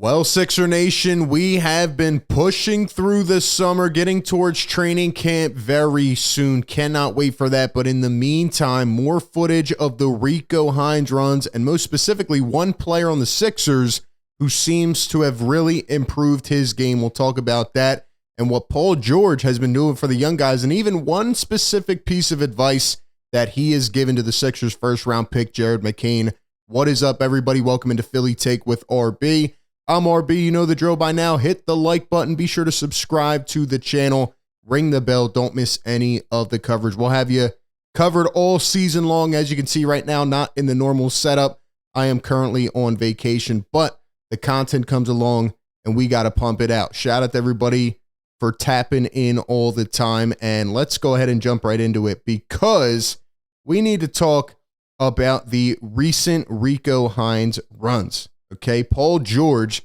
Well, Sixer Nation, we have been pushing through this summer, getting towards training camp very soon. Cannot wait for that. But in the meantime, more footage of the Rico Hines runs, and most specifically, one player on the Sixers who seems to have really improved his game. We'll talk about that and what Paul George has been doing for the young guys, and even one specific piece of advice that he has given to the Sixers' first-round pick, Jared McCain. What is up, everybody? Welcome into Philly Take with RB. I'm RB. You know the drill by now. Hit the like button. Be sure to subscribe to the channel. Ring the bell. Don't miss any of the coverage. We'll have you covered all season long. As you can see right now, not in the normal setup. I am currently on vacation, but the content comes along and we got to pump it out. Shout out to everybody for tapping in all the time. And let's go ahead and jump right into it because we need to talk about the recent Rico Hines runs. Okay, Paul George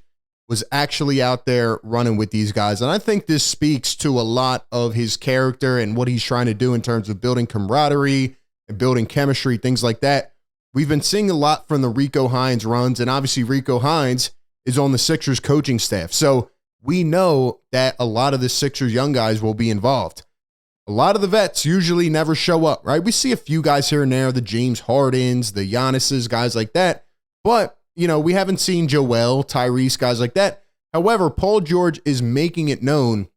was actually out there running with these guys. And I think this speaks to a lot of his character and what he's trying to do in terms of building camaraderie and building chemistry, things like that. We've been seeing a lot from the Rico Hines runs, and obviously Rico Hines is on the Sixers coaching staff. So we know that a lot of the Sixers young guys will be involved. A lot of the vets usually never show up, right? We see a few guys here and there, the James Hardens, the Giannis's, guys like that. But you know, we haven't seen Joel, Tyrese, guys like that. However, Paul George is making it known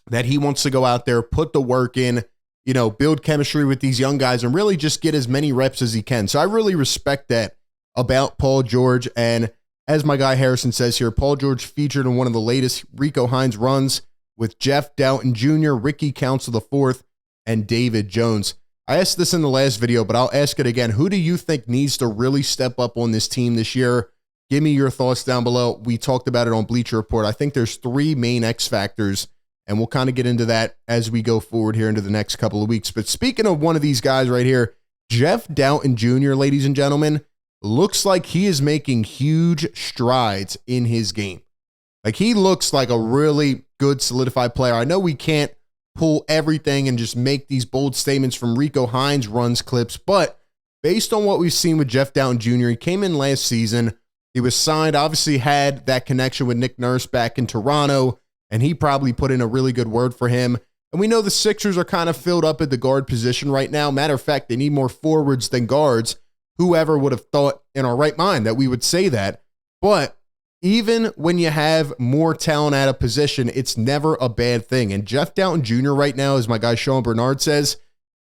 that he wants to go out there, put the work in, you know, build chemistry with these young guys and really just get as many reps as he can. So I really respect that about Paul George. And as my guy Harrison says here, Paul George featured in one of the latest Rico Hines runs with Jeff Doughton Jr., Ricky Council IV, and David Jones. I asked this in the last video, but I'll ask it again. Who do you think needs to really step up on this team this year? Give me your thoughts down below. We talked about it on Bleacher Report. I think there's three main X factors, and we'll kind of get into that as we go forward here into the next couple of weeks. But speaking of one of these guys right here, Jeff Doughton Jr., ladies and gentlemen, looks like he is making huge strides in his game. Like, he looks like a really good solidified player. I know we can't pull everything and just make these bold statements from Rico Hines runs clips, but based on what we've seen with Jeff Doughton Jr., he came in last season. He was signed, obviously had that connection with Nick Nurse back in Toronto, and he probably put in a really good word for him. And we know the Sixers are kind of filled up at the guard position right now. Matter of fact, they need more forwards than guards. Whoever would have thought in our right mind that we would say that? But even when you have more talent at a position, it's never a bad thing. And Jeff Doughton Jr. right now, as my guy Sean Bernard says,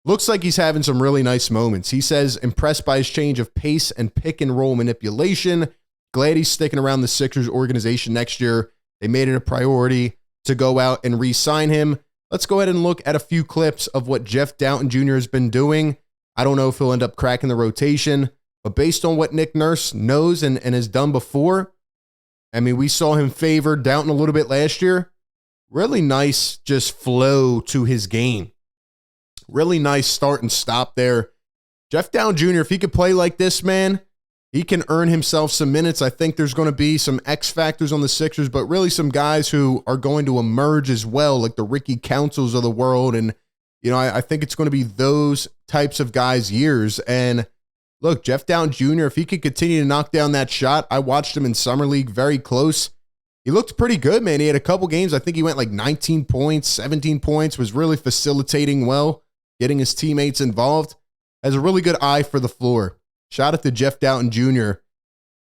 looks like he's having some really nice moments. He says, impressed by his change of pace and pick and roll manipulation. Glad he's sticking around the Sixers organization next year. They made it a priority to go out and re-sign him. Let's go ahead and look at a few clips of what Jeff Doughton Jr. has been doing. I don't know if he'll end up cracking the rotation, but based on what Nick Nurse knows and has done before, I mean, we saw him favor Doughton a little bit last year. Really nice just flow to his game. Really nice start and stop there. Jeff Doughton Jr., if he could play like this, man, he can earn himself some minutes. I think there's going to be some X factors on the Sixers, but really some guys who are going to emerge as well, like the Ricky Councils of the world. And, you know, I think it's going to be those types of guys' years. And look, Jeff Doughton Jr., if he could continue to knock down that shot, I watched him in Summer League very close. He looked pretty good, man. He had a couple games. I think he went like 19 points, 17 points, was really facilitating well, getting his teammates involved. Has a really good eye for the floor. Shout out to Jeff Doughton Jr.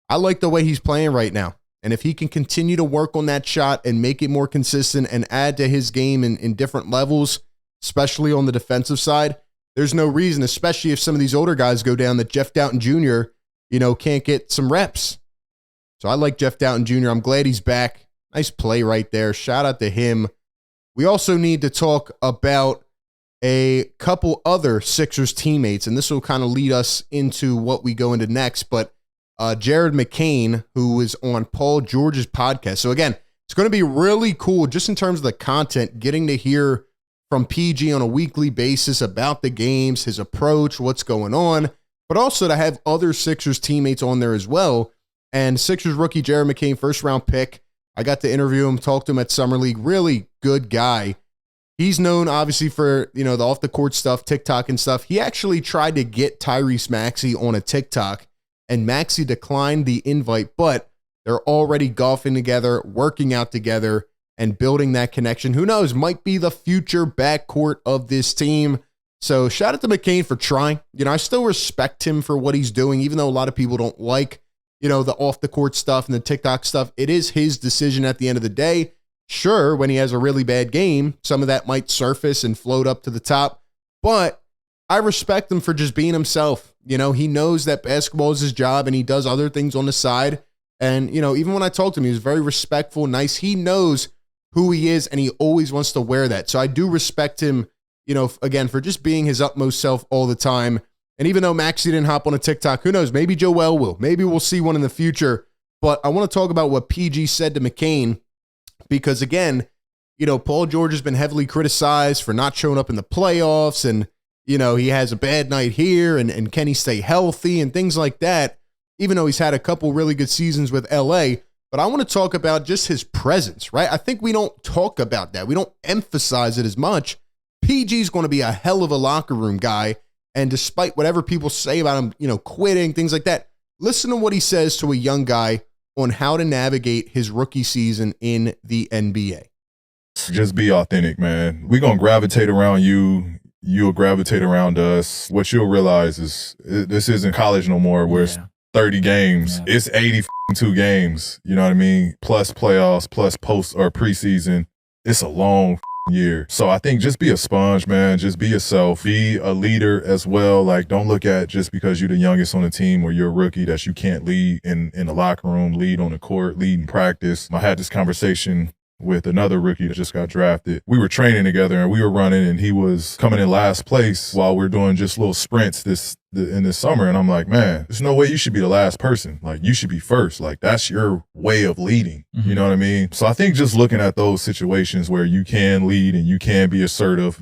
I like the way he's playing right now. And if he can continue to work on that shot and make it more consistent and add to his game in different levels, especially on the defensive side, there's no reason, especially if some of these older guys go down, that Jeff Doughton Jr., you know, can't get some reps. So I like Jeff Doughton Jr. I'm glad he's back. Nice play right there. Shout out to him. We also need to talk about a couple other Sixers teammates, and this will kind of lead us into what we go into next. But Jared McCain, who is on Paul George's podcast. So again, it's going to be really cool just in terms of the content, getting to hear from PG on a weekly basis about the games, his approach, what's going on, but also to have other Sixers teammates on there as well. And Sixers rookie Jared McCain, first round pick. I got to interview him, talk to him at Summer League. Really good guy. He's known obviously for, you know, the off the court stuff, TikTok and stuff. He actually tried to get Tyrese Maxey on a TikTok, and Maxey declined the invite, but They're already golfing together, working out together, and building that connection. Who knows, might be the future backcourt of this team. So shout out to McCain for trying. I still respect him for what he's doing, even though a lot of people don't like, the off the court stuff and the TikTok stuff. It is his decision at the end of the day. Sure, when he has a really bad game, some of that might surface and float up to the top, but I respect him for just being himself. He knows that basketball is his job and he does other things on the side. And, even when I talked to him, he was very respectful, nice. He knows who he is and he always wants to wear that. So I do respect him, again, for just being his utmost self all the time. And even though Maxey didn't hop on a TikTok, who knows, maybe Joel will. Maybe we'll see one in the future. But I want to talk about what PG said to McCain because, again, Paul George has been heavily criticized for not showing up in the playoffs and, he has a bad night here and can he stay healthy and things like that, even though he's had a couple really good seasons with LA. But I want to talk about just his presence, right? I think we don't talk about that. We don't emphasize it as much. PG's going to be a hell of a locker room guy. And despite whatever people say about him, quitting, things like that, listen to what he says to a young guy on how to navigate his rookie season in the NBA. Just be authentic, man. We're going to gravitate around you. You'll gravitate around us. What you'll realize is this isn't college no more where it's 30 games. Yeah. It's 82 games. You know what I mean? Plus playoffs, plus post or preseason. It's a long year. So I think just be a sponge, man. Just be yourself. Be a leader as well. Like, don't look at just because you're the youngest on the team or you're a rookie that you can't lead in the locker room, lead on the court, lead in practice. I had this conversation with another rookie that just got drafted. We were training together and we were running and he was coming in last place while we're doing just little sprints in this summer. And I'm like, man, there's no way you should be the last person. Like, you should be first. Like, that's your way of leading. Mm-hmm. You know what I mean? So I think just looking at those situations where you can lead and you can be assertive.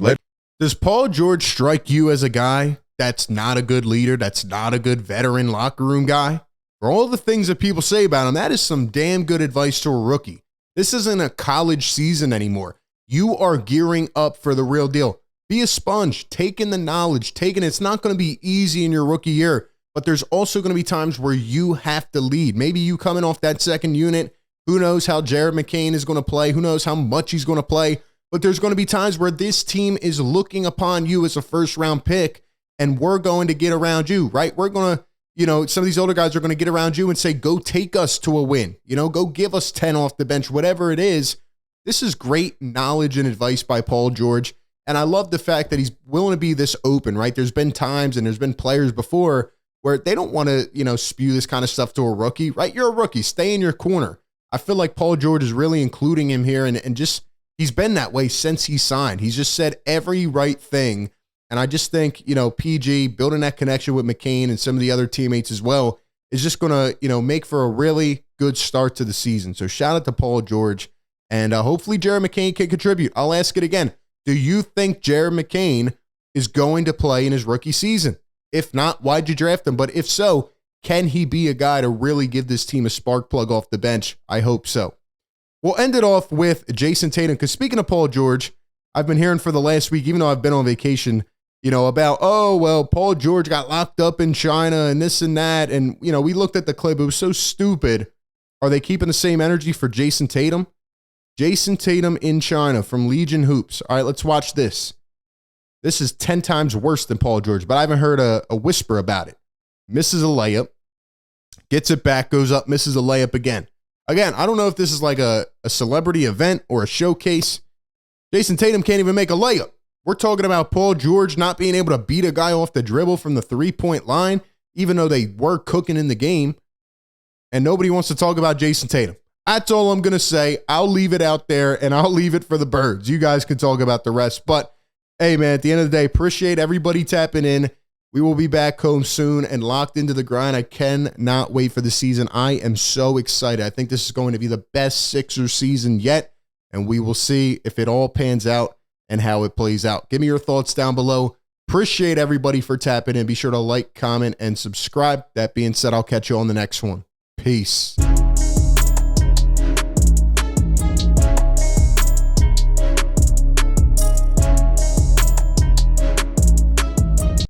Does Paul George strike you as a guy that's not a good leader, that's not a good veteran locker room guy? For all the things that people say about him, that is some damn good advice to a rookie. This isn't a college season anymore. You are gearing up for the real deal. Be a sponge. Take in the knowledge. It's not going to be easy in your rookie year, but there's also going to be times where you have to lead. Maybe you coming off that second unit. Who knows how Jared McCain is going to play? Who knows how much he's going to play? But there's going to be times where this team is looking upon you as a first-round pick, and we're going to get around you, right? We're going to, some of these older guys are going to get around you and say, go take us to a win. Go give us 10 off the bench, whatever it is. This is great knowledge and advice by Paul George. And I love the fact that he's willing to be this open, right? There's been times and there's been players before where they don't want to, spew this kind of stuff to a rookie, right? You're a rookie. Stay in your corner. I feel like Paul George is really including him here and just, he's been that way since he signed. He's just said every right thing. And I just think, PG building that connection with McCain and some of the other teammates as well is just going to, make for a really good start to the season. So shout out to Paul George and hopefully Jared McCain can contribute. I'll ask it again. Do you think Jared McCain is going to play in his rookie season? If not, why'd you draft him? But if so, can he be a guy to really give this team a spark plug off the bench? I hope so. We'll end it off with Jayson Tatum because speaking of Paul George, I've been hearing for the last week, even though I've been on vacation, about, Paul George got locked up in China and this and that. And, we looked at the clip. It was so stupid. Are they keeping the same energy for Jayson Tatum? Jayson Tatum in China from Legion Hoops. All right, let's watch this. This is 10 times worse than Paul George, but I haven't heard a whisper about it. Misses a layup, gets it back, goes up, misses a layup again. Again, I don't know if this is like a celebrity event or a showcase. Jayson Tatum can't even make a layup. We're talking about Paul George not being able to beat a guy off the dribble from the three-point line, even though they were cooking in the game. And nobody wants to talk about Jayson Tatum. That's all I'm going to say. I'll leave it out there, and I'll leave it for the birds. You guys can talk about the rest. But, hey, man, at the end of the day, appreciate everybody tapping in. We will be back home soon and locked into the grind. I cannot wait for the season. I am so excited. I think this is going to be the best Sixers season yet, and we will see if it all pans out and how it plays out. Give me your thoughts down below. Appreciate everybody for tapping in. Be sure to like, comment, and subscribe. That being said, I'll catch you on the next one. Peace.